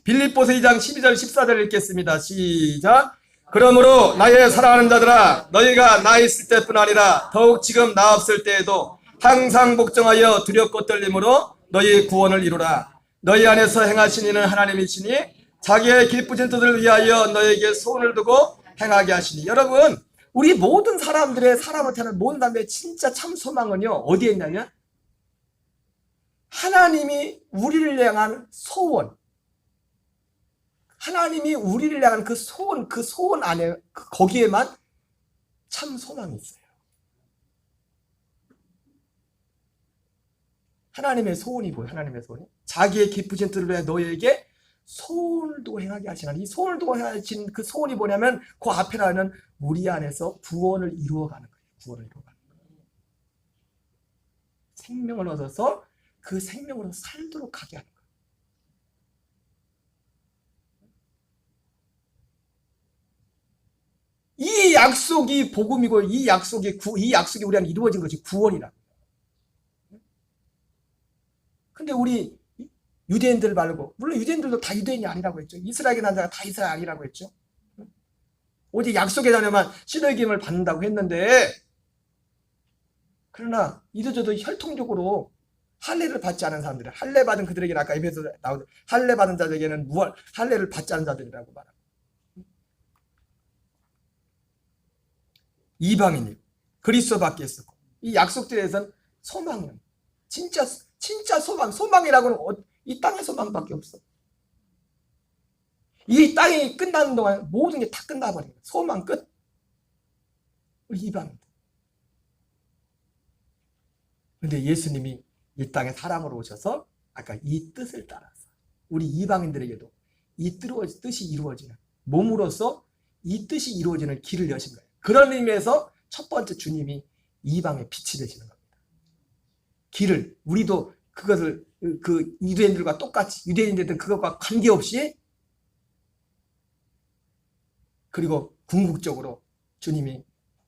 빌립보서 2장 12절 14절 읽겠습니다. 시작. 그러므로 나의 사랑하는 자들아 너희가 나 있을 때뿐 아니라 더욱 지금 나 없을 때에도 항상 복종하여 두렵고 떨림으로 너희 구원을 이루라. 너희 안에서 행하신 이는 하나님이시니 자기의 기쁘신 뜻을 위하여 너희에게 소원을 두고 행하게 하시니. 여러분 우리 모든 사람들의 사람한테 하는 모든 사람의 진짜 참 소망은요 어디에 있냐면 하나님이 우리를 향한 소원, 하나님이 우리를 향한 그 소원 안에 거기에만 참 소망이 있어요. 하나님의 소원이 뭐예요? 하나님의 소원이 자기의 기쁘신 뜻을 위해 너희에게 소원을 두고 행하게 하시나. 이 소원을 두고 행하신 그 소원이 뭐냐면 그 앞에라는 우리 안에서 구원을 이루어가는 거예요. 구원을 이루어가는 거예요. 생명을 얻어서 그 생명으로 살도록 하게 하는 거예요. 이 약속이 복음이고 이 약속이 우리한테 이루어진 것이 구원이라고. 근데 우리 유대인들 말고, 물론 유대인들도 다 유대인이 아니라고 했죠. 이스라엘의 남자가 다 이스라엘 아니라고 했죠. 오직 약속의 자녀만 신의김을 받는다고 했는데, 그러나 이도저도 혈통적으로 할례를 받지 않은 사람들, 할례 받은 그들에게는 아까 에베소 나오는 할례 받은 자들에게는 할례를 받지 않은 자들이라고 말합니다. 이방인이고 그리스도 밖에 있었고 이 약속들에선 소망은 진짜 소망이라고는 이 땅의 소망밖에 없어. 이 땅이 끝나는 동안 모든 게 다 끝나버린 거야. 소망 끝. 우리 이방인들. 근데 예수님이 이 땅에 사람으로 오셔서 아까 이 뜻을 따라서 우리 이방인들에게도 이 뜻이 이루어지는 몸으로서 이 뜻이 이루어지는 길을 여신 거예요. 그런 의미에서 첫 번째 주님이 이방의 빛이 되시는 겁니다. 길을 우리도 그것을 그 유대인들과 똑같이 유대인들은 그것과 관계없이 그리고 궁극적으로 주님이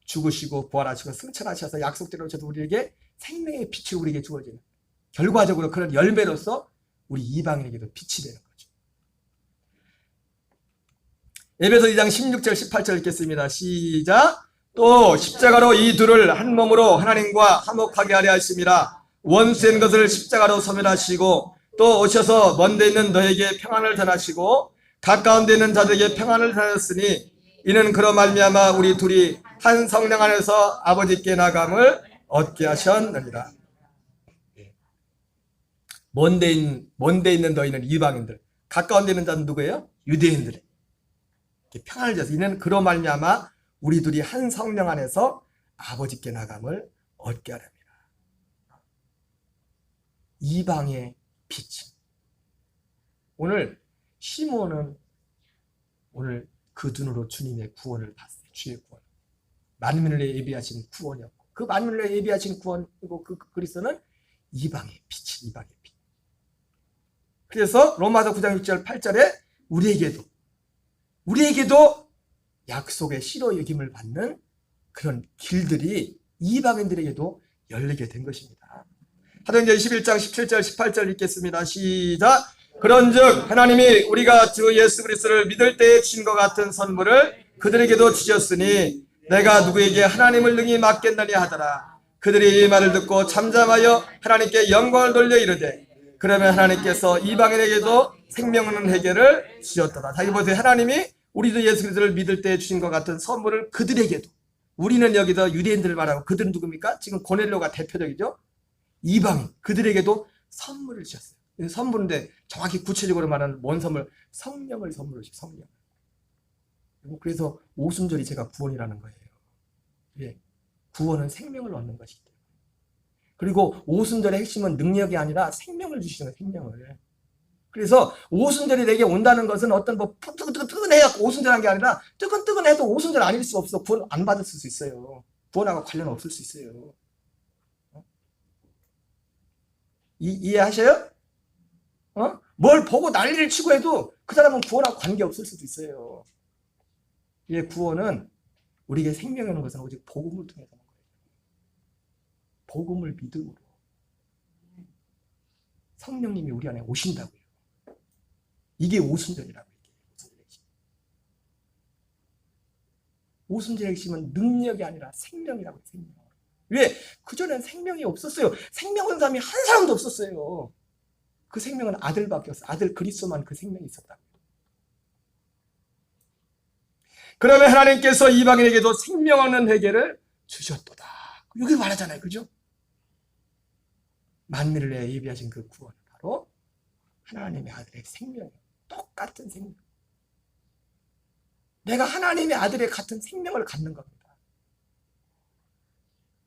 죽으시고 부활하시고 승천하셔서 약속대로 오셔서 우리에게 생명의 빛이 우리에게 주어지는 결과적으로 그런 열매로서 우리 이방인에게도 빛이 되는 거죠. 에베소 2장 16절 18절 읽겠습니다. 시작. 또 십자가로 이 둘을 한 몸으로 하나님과 화목하게 하려 하심이라. 원수된 것을 십자가로 소멸하시고 또 오셔서 먼데 있는 너에게 평안을 전하시고 가까운 데 있는 자들에게 평안을 전하였으니 이는 그로 말미암아 우리 둘이 한 성령 안에서 아버지께 나감을 얻게 하셨느니라. 먼데 있는 너희는 이방인들, 가까운 데 있는 자는 누구예요? 유대인들. 평안을 줘서 이는 그로 말미암아 우리 둘이 한 성령 안에서 아버지께 나감을 얻게 하렵니다. 이방의 빛. 오늘 시몬은 오늘 그 눈으로 주님의 구원을 봤어요. 주의 구원. 만민을 예비하신 구원이었고, 그 만민을 예비하신 구원이고, 그 그리스도는 이방의 빛이 이방의 빛. 그래서 로마서 9장 6절 8절에 우리에게도 약속의 씨로 여김을 받는 그런 길들이 이방인들에게도 열리게 된 것입니다. 사도행전 21장 17절 18절 읽겠습니다. 시작. 그런즉 하나님이 우리가 주 예수 그리스도를 믿을 때에 주신 것 같은 선물을 그들에게도 주셨으니 내가 누구에게 하나님을 능히 맡겠느냐 하더라. 그들이 이 말을 듣고 잠잠하여 하나님께 영광을 돌려 이르되 그러면 하나님께서 이방인에게도 생명 없는 해결을 주셨더라. 자기 보세요. 하나님이 우리도 예수 그리스도를 믿을 때에 주신 것 같은 선물을 그들에게도, 우리는 여기서 유대인들을 말하고 그들은 누굽니까? 지금 고넬료가 대표적이죠. 이방인, 그들에게도 선물을 주셨어요. 선물인데 정확히 구체적으로 말하는 뭔 선물? 성령을 선물로 주셨어요. 성령. 그래서 오순절이 제가 구원이라는 거예요. 예. 구원은 생명을 얻는 것이기 때문에. 그리고 오순절의 핵심은 능력이 아니라 생명을 주시는 거예요. 생명을. 그래서 오순절이 내게 온다는 것은 어떤 뭐 뜨끈뜨끈해갖고 오순절한 게 아니라 뜨끈뜨끈해도 오순절 아닐 수 없어. 구원 안 받을 수 있어요. 구원하고 관련 없을 수 있어요. 이해하셔요? 뭘 보고 난리를 치고 해도 그 사람은 구원하고 관계없을 수도 있어요. 이 구원은 우리에게 생명이 오는 것은 오직 복음을 통해서 오는 거예요. 복음을 믿음으로. 성령님이 우리 안에 오신다고요. 이게 오순절이라고 얘기해요. 오순절의 핵심은 능력이 아니라 생명이라고 해요. 생명. 왜? 그전엔 생명이 없었어요. 생명 온 사람이 한 사람도 없었어요. 그 생명은 아들밖에 없어요. 아들 그리스도만 그 생명이 있었다. 그러면 하나님께서 이방인에게도 생명 없는 회개를 주셨도다. 여기 말하잖아요. 그죠? 만민을 위해 예비하신 그 구원은 바로 하나님의 아들의 생명이에요. 똑같은 생명. 내가 하나님의 아들의 같은 생명을 갖는 겁니다.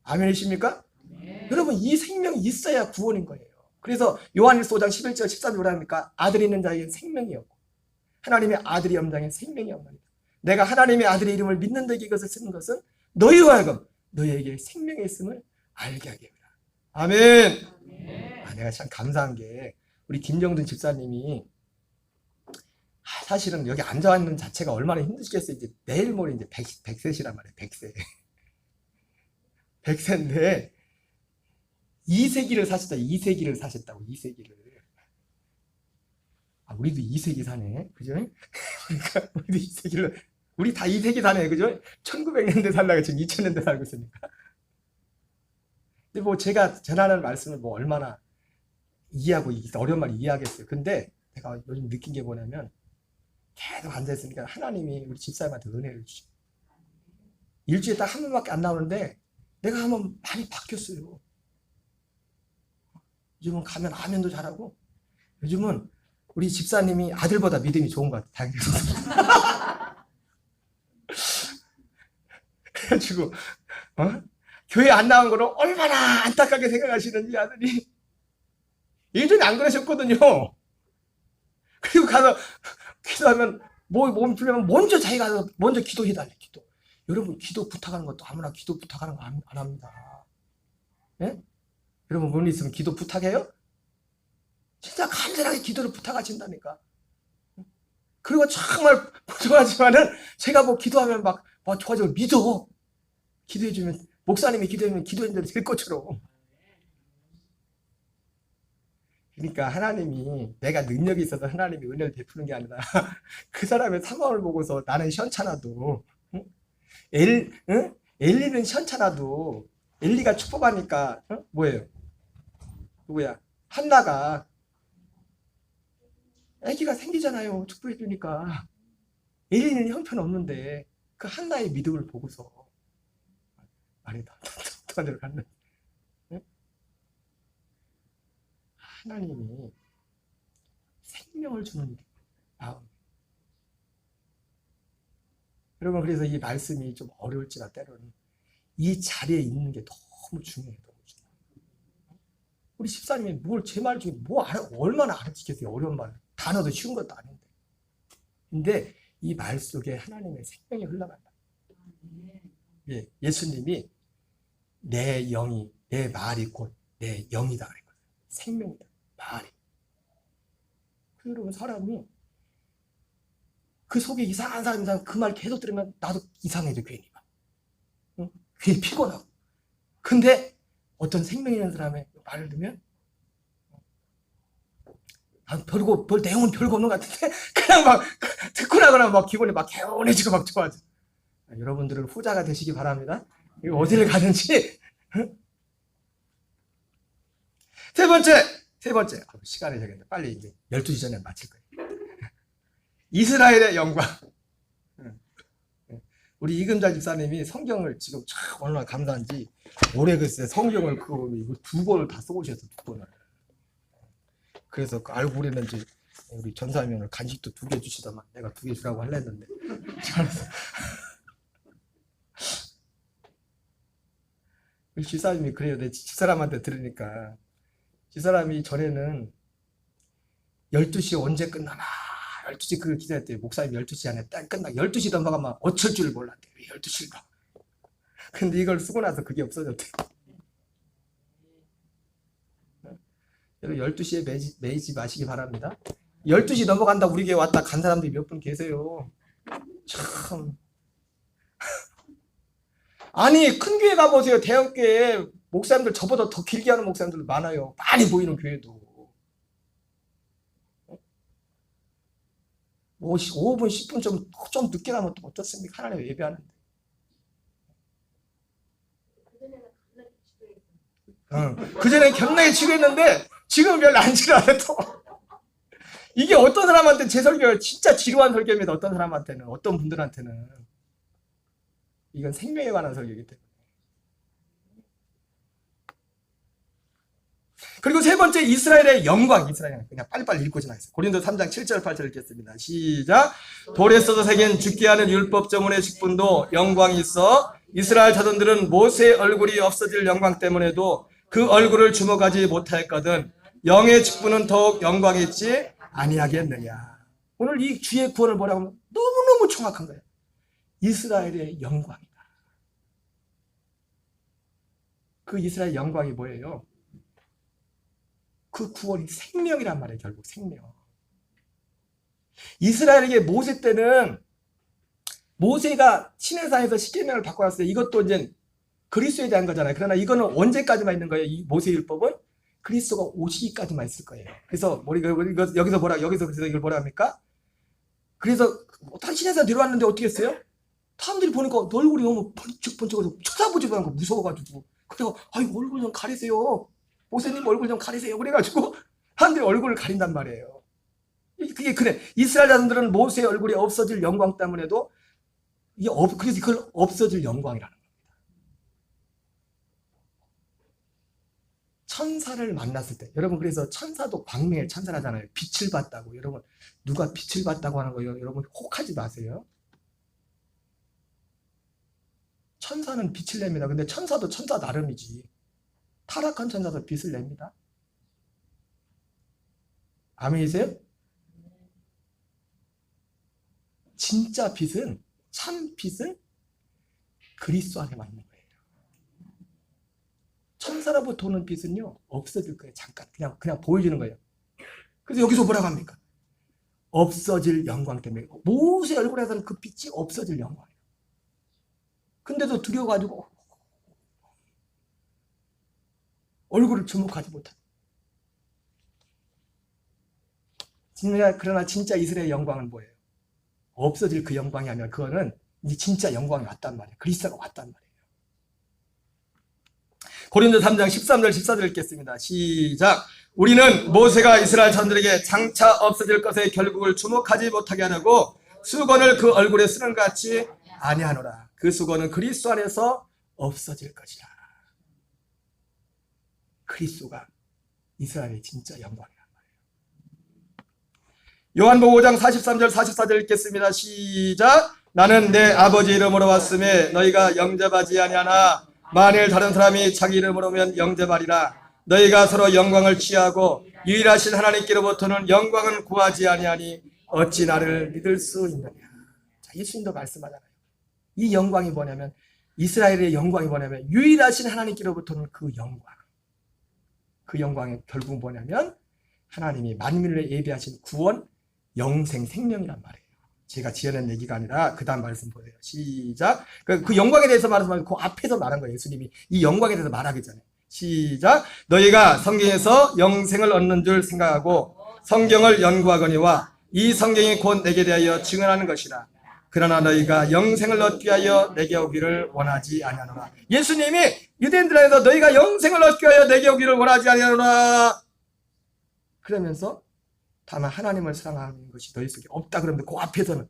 아멘이십니까? 네. 여러분 이 생명이 있어야 구원인 거예요. 그래서 요한일서 5장 11절 13절 뭐랍니까? 아들이 있는 자에게는 생명이 없고 하나님의 아들이 없는 자에게는 생명이 없나니 내가 하나님의 아들의 이름을 믿는 자에게 이것을 쓰는 것은 너희와 하여금 너희에게 생명이 있음을 알게 하게 하리라. 아멘. 내가 참 감사한 게 우리 김정든 집사님이 사실은 여기 앉아 있는 자체가 얼마나 힘드시겠어요. 이제 내일 모레 이제 100세시란 말이에요. 100세. 100세인데 2세기를 사셨다. 2세기를 사셨다고. 2세기를. 우리도 2세기 사네. 그죠? 그러니까 우리도 2세기를 우리 다 2세기 사네. 그죠? 1900년대 살다가 지금 2000년대 살고 있으니까. 근데 뭐 제가 전하는 말씀을 뭐 얼마나 이해하고 어려운 말 이해하겠어요. 근데 제가 요즘 느낀 게 뭐냐면 계속 앉아있으니까 하나님이 우리 집사님한테 은혜를 주시고 일주일에 딱 한 번밖에 안 나오는데 내가 한번 많이 바뀌었어요. 요즘은 가면 아멘도 잘하고 요즘은 우리 집사님이 아들보다 믿음이 좋은 것 같아요. 그래가지고 교회 안 나온 거를 얼마나 안타깝게 생각하시는지 아들이 예전에 안 그러셨거든요. 그리고 가서 기도하면 몸 풀려면 먼저 자기가 가서 먼저 기도해달래. 기도. 여러분 기도 부탁하는 것도 아무나 기도 부탁하는 거 안 합니다. 예? 여러분 뭔 일 있으면 기도 부탁해요? 진짜 간절하게 기도를 부탁하신다니까. 그리고 정말 좋아하지만은 제가 뭐 기도하면 막 좋아지고 믿어. 기도해주면 목사님이 기도해주면 기도한 대로 될 것처럼. 그러니까 하나님이 내가 능력이 있어서 하나님이 은혜를 베푸는 게 아니라 그 사람의 상황을 보고서 나는 시원찮아도 엘리는 시원찮아도 엘리가 축복하니까 뭐예요? 누구야? 한나가 아기가 생기잖아요. 축복해 주니까. 엘리는 형편없는데 그 한나의 믿음을 보고서 말이 어떤 데로 갔나? 하나님이 생명을 주는 마음. 여러분 그래서 이 말씀이 좀 어려울지라 때로는 이 자리에 있는 게 너무 중요해요. 너무 중요해요. 우리 집사님이 뭘 제 말 중에 뭐 얼마나 알아듣겠어요. 어려운 말. 다 단어도 쉬운 것도 아닌데. 근데 이 말 속에 하나님의 생명이 흘러간다. 예, 예수님이 내 영이, 내 말이 곧 내 영이다 그랬거든요. 생명이다. 말이. 그러면 사람이 그 속에 이상한 사람이 그 말 계속 들으면 나도 이상해져 괜히 막. 응? 괜히 피곤하고. 근데 어떤 생명 있는 사람의 말을 들으면 별 내용은 별거 없는 것 같은데 그냥 막 듣고 나거나 막 기분이 막 개운해지고 막 좋아져. 여러분들은 후자가 되시기 바랍니다. 이거 어디를 가든지. 세 번째. 시간이 되겠네. 빨리 이제 12시 전에 마칠 거예요. 이스라엘의 영광. 우리 이금자 집사님이 성경을 지금 참 얼마나 감사한지 올해 글쎄 성경을 이거 2권을 다 써오셔서 2권을. 그래서 알고 우리는 이제 우리 전사님이 오늘 간식도 2개 주시더만 내가 2개 주라고 하려 했는데. 집사님이 그래요. 내 집사람한테 들으니까 집사람이 전에는 12시 언제 끝나나 12시 그 기다렸대요. 목사님 12시 안에 딱 끝나 12시 넘어가면 어쩔 줄 몰랐대요. 12시인가. 근데 이걸 쓰고 나서 그게 없어졌대요. 12시에 매이지 마시기 바랍니다. 12시 넘어간다 우리 교회 왔다 간 사람들이 몇 분 계세요. 참. 아니 큰 교회 가보세요. 대형교회 목사님들 저보다 더 길게 하는 목사님들 많아요. 많이 보이는 교회도. 뭐 5분 10분 좀 늦게 가면 또 어떻습니까? 하나님 예배하는데. 그전에 겁나게 치료했는데 지금 별로 안 치료하네 또. 이게 어떤 사람한테 제 설교가 진짜 지루한 설교입니다. 어떤 사람한테는, 어떤 분들한테는. 이건 생명에 관한 설교이기 때문에. 그리고 세 번째 이스라엘의 영광. 그냥 빨리빨리 읽고 지나겠습니다. 고린도 3장 7절 8절 읽겠습니다. 시작. 돌에 써서 새긴 죽게 하는 율법 저문의 직분도 영광이 있어 이스라엘 자손들은 모세의 얼굴이 없어질 영광 때문에도 그 얼굴을 주목하지 못하였거든 영의 직분은 더욱 영광이 있지 아니하겠느냐. 오늘 이 주의 구원을 보라고 하면 너무너무 정확한 거예요. 이스라엘의 영광이다. 그 이스라엘 영광이 뭐예요? 그 구원이 생명이란 말이에요. 결국 생명. 이스라엘에게 모세 때는 모세가 시내산에서 십계명을 받고 왔어요. 이것도 이제 그리스도에 대한 거잖아요. 그러나 이거는 언제까지만 있는 거예요? 이 모세 율법은 그리스도가 오시기까지만 있을 거예요. 그래서 여기서 그래서 이걸 뭐라 합니까? 그래서 시내산 데려왔는데 어떻게 했어요? 사람들이 보니까 얼굴이 너무 번쩍번쩍해서 쳐다보지도 않고 무서워가지고 그래서 얼굴 좀 가리세요. 모세님 얼굴 좀 가리세요. 그래가지고 사람들이 얼굴을 가린단 말이에요. 그게 그래. 이스라엘 자손들은 모세의 얼굴이 없어질 영광 때문에도 그래서 그걸 없어질 영광이라는 겁니다. 천사를 만났을 때 여러분 그래서 천사도 광명의 천사라잖아요. 빛을 봤다고. 여러분 누가 빛을 봤다고 하는 거예요. 여러분 혹하지 마세요. 천사는 빛을 냅니다. 근데 천사도 천사 나름이지. 타락한 천사도 빛을 냅니다. 아멘이세요? 진짜 빛은 참 빛은 그리스도 안에만 있는 거예요. 천사로부터 오는 빛은요 없어질 거예요. 잠깐 그냥 보여주는 거예요. 그래서 여기서 뭐라고 합니까? 없어질 영광 때문에 모세 얼굴에서는 그 빛이 없어질 영광이에요. 근데도 두려워가지고 얼굴을 주목하지 못한다. 그러나 진짜 이스라엘의 영광은 뭐예요? 없어질 그 영광이 아니라 그거는 이제 진짜 영광이 왔단 말이에요. 그리스도가 왔단 말이에요. 고린도 3장 13절 14절 읽겠습니다. 시작. 우리는 모세가 이스라엘 자손들에게 장차 없어질 것의 결국을 주목하지 못하게 하려고 수건을 그 얼굴에 쓰는 것 같이 아니하노라. 그 수건은 그리스도 안에서 없어질 것이라. 그리스도가 이스라엘의 진짜 영광이란 말이에요. 요한복음 5장 43절 44절 읽겠습니다. 시작. 나는 내 아버지 이름으로 왔음에 너희가 영접하지 아니하나 만일 다른 사람이 자기 이름으로 오면 영접하리라. 너희가 서로 영광을 취하고 유일하신 하나님께로부터는 영광은 구하지 아니하니 어찌 나를 믿을 수 있느냐. 자, 예수님도 말씀하잖아요. 이 영광이 뭐냐면, 이스라엘의 영광이 뭐냐면 유일하신 하나님께로부터는 그 영광이 결국 뭐냐면 하나님이 만민을 예비하신 구원, 영생, 생명이란 말이에요. 제가 지어낸 얘기가 아니라 그 다음 말씀 보세요. 시작. 그 영광에 대해서 말하면 그 앞에서 말한 거예요. 예수님이 이 영광에 대해서 말하기 전에. 시작. 너희가 성경에서 영생을 얻는 줄 생각하고 성경을 연구하거니와 이 성경이 곧 내게 대하여 증언하는 것이라. 그러나 너희가 영생을 얻기 위하여 내게 오기를 원하지 아니하노라. 예수님이 유대인들 안에서 너희가 영생을 얻기 위하여 내게 오기를 원하지 아니하노라. 그러면서 다만 하나님을 사랑하는 것이 너희 속에 없다. 그러면 그 앞에서는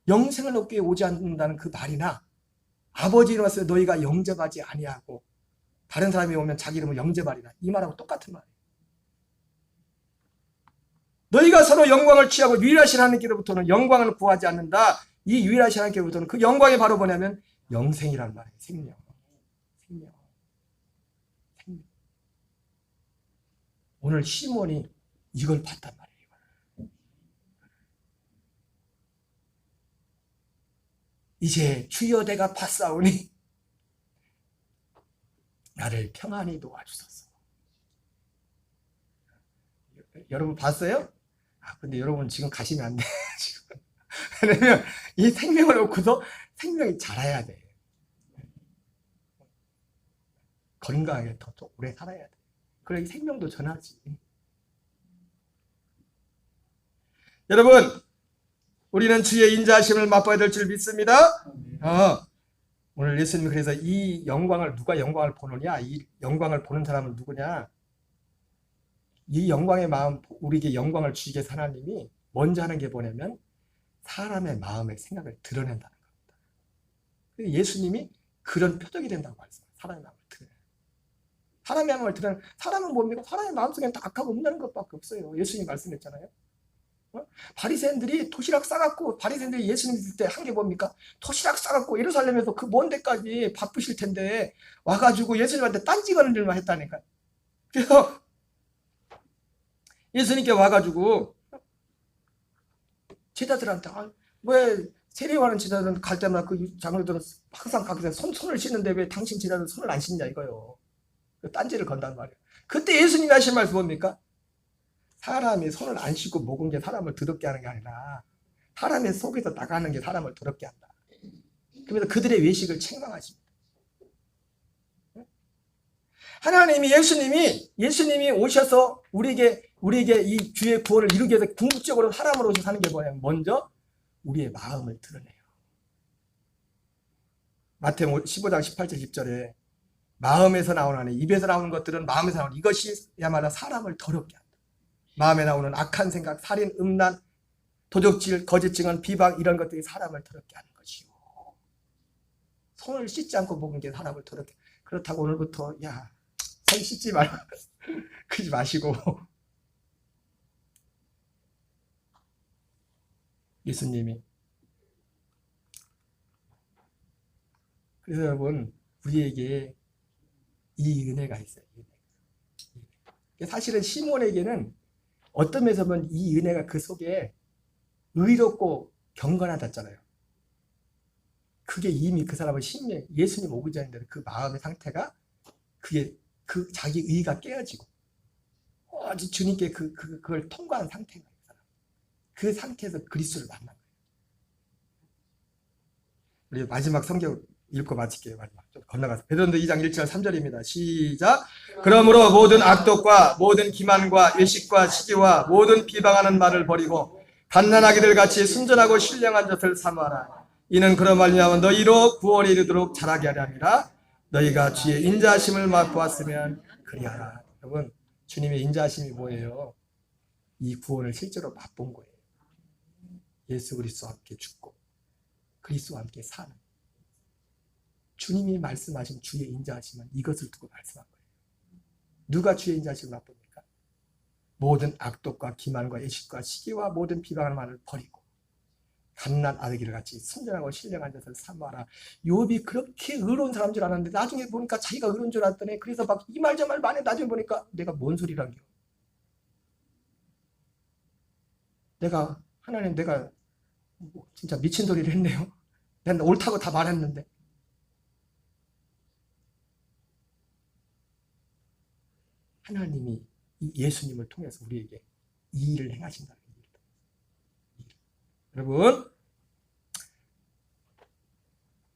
영생을 얻기 위해 오지 않는다는 그 말이나 아버지 이름을 써서 너희가 영접하지 아니하고 다른 사람이 오면 자기 이름을 영접하리라. 이 말하고 똑같은 말이에요. 너희가 서로 영광을 취하고 유일하신 하나님께로부터는 영광을 구하지 않는다. 이 유일하신 하나님께로부터는 그 영광이 바로 뭐냐면 영생이란 말이에요. 생명. 오늘 시몬이 이걸 봤단 말이에요. 이제 주여 내가 봤사오니 나를 평안히 도와주소서. 여러분 봤어요? 근데 여러분 지금 가시면 안 돼. 지금. 왜냐면 이 생명을 얻고서 생명이 자라야 돼. 건강하게 더 오래 살아야 돼. 그래 생명도 전하지. 여러분, 우리는 주의 인자하심을 맛봐야 될 줄 믿습니다. 오늘 예수님이 그래서 이 영광을, 누가 영광을 보느냐, 이 영광을 보는 사람은 누구냐, 이 영광의 마음, 우리에게 영광을 주시기 위해서 하나님이 먼저 하는 게 뭐냐면 사람의 마음의 생각을 드러낸다는 겁니다. 예수님이 그런 표적이 된다고 말씀해요. 사람의 마음을 드러내는. 사람의 마음을 드러내는. 사람은 뭡니까? 사람의 마음속에는 다 악하고 없는 것밖에 없어요. 예수님이 말씀했잖아요. 바리새인들이 도시락 싸갖고, 바리새인들이 예수님 있을 때 한 게 뭡니까? 도시락 싸갖고 예루살렘에서 그 먼 데까지 바쁘실 텐데 와가지고 예수님한테 딴지 거는 일만 했다니까. 그래서 예수님께 와가지고 제자들한테 왜 세례요한은 제자들은 갈 때마다 그 장로들은 항상 가게 손을 씻는데 왜 당신 제자들은 손을 안 씻냐 이거요. 딴지를 건단 말이에요. 그때 예수님이 하신 말씀 뭡니까? 사람이 손을 안 씻고 먹은 게 사람을 더럽게 하는 게 아니라 사람의 속에서 나가는 게 사람을 더럽게 한다. 그래서 그들의 외식을 책망하십니다. 하나님이 예수님이 오셔서 우리에게 이 주의 구원을 이루기 위해서 궁극적으로 사람으로 오셔서 사는 게 뭐냐면 먼저 우리의 마음을 드러내요. 마태복음 15장 18절 10절에 마음에서 나오는, 입에서 나오는 것들은 마음에서 나오는, 이것이야말로 사람을 더럽게 한다. 마음에 나오는 악한 생각, 살인, 음란, 도적질, 거짓 증언, 비방 이런 것들이 사람을 더럽게 하는 것이요. 손을 씻지 않고 먹은 게 사람을 더럽게. 그렇다고 오늘부터 손 씻지 말고 그러지 마시고 예수님이. 그래서 여러분 우리에게 이 은혜가 있어요. 사실은 시몬에게는 어떤 면에서 보면 이 은혜가 그 속에 의롭고 경건하다잖아요. 그게 이미 그 사람의 심령, 예수님 오기 전인데 그 마음의 상태가 그게 그 자기 의가 깨어지고 아주 주님께 그걸 통과한 상태가 그 상태에서 그리스도를 만난 거예요. 우리 마지막 성경 읽고 마칠게요. 마지막 좀 건너가서 베드로전서 2장 1절 3절입니다. 시작. 그러므로 모든 악독과 모든 기만과 외식과 시기와 모든 비방하는 말을 버리고 갓난아기들 같이 순전하고 신령한 젖을 삼아라. 이는 그런 말미암아 너희로 구원에 이르도록 자라게 하려 함이라. 너희가 주의 인자하심을 맛보았으면 그리하라. 여러분 주님의 인자하심이 뭐예요? 이 구원을 실제로 맛본 거예요. 예수 그리스도와 함께 죽고 그리스도와 함께 사는 주님이 말씀하신 주의 인자하심은 이것을 두고 말씀한 거예요. 누가 주의 인자하심을 맛봅니까? 모든 악독과 기만과 애식과 시기와 모든 비방하는 말을 버리고 갓난 아기를 같이 순전하고 신령한 자를 삼아라. 욥이 그렇게 의로운 사람인 줄 알았는데 나중에 보니까 자기가 의로운 줄 알았더니 그래서 막 이 말 저 말 많이 나중에 보니까 내가 뭔 소리란 겨. 내가 하나님 내가 진짜 미친 소리를 했네요. 난 옳다고 다 말했는데. 하나님이 이 예수님을 통해서 우리에게 이 일을 행하신다. 여러분,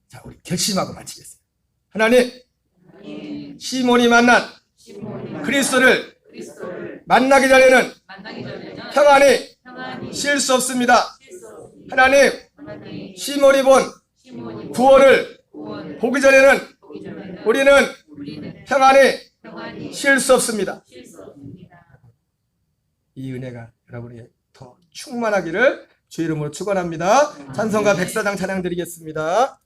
자 우리 결심하고 마치겠습니다. 하나님, 시몬이 만난 그리스도를 만나기 전에는 평안히 쉴 수 없습니다. 하나님, 시몬이 본 구원을 보기 전에는 우리는 평안히 쉴 수 없습니다. 이 은혜가 여러분에게 더 충만하기를 주 이름으로 축원합니다. 찬송가 104장 찬양 드리겠습니다.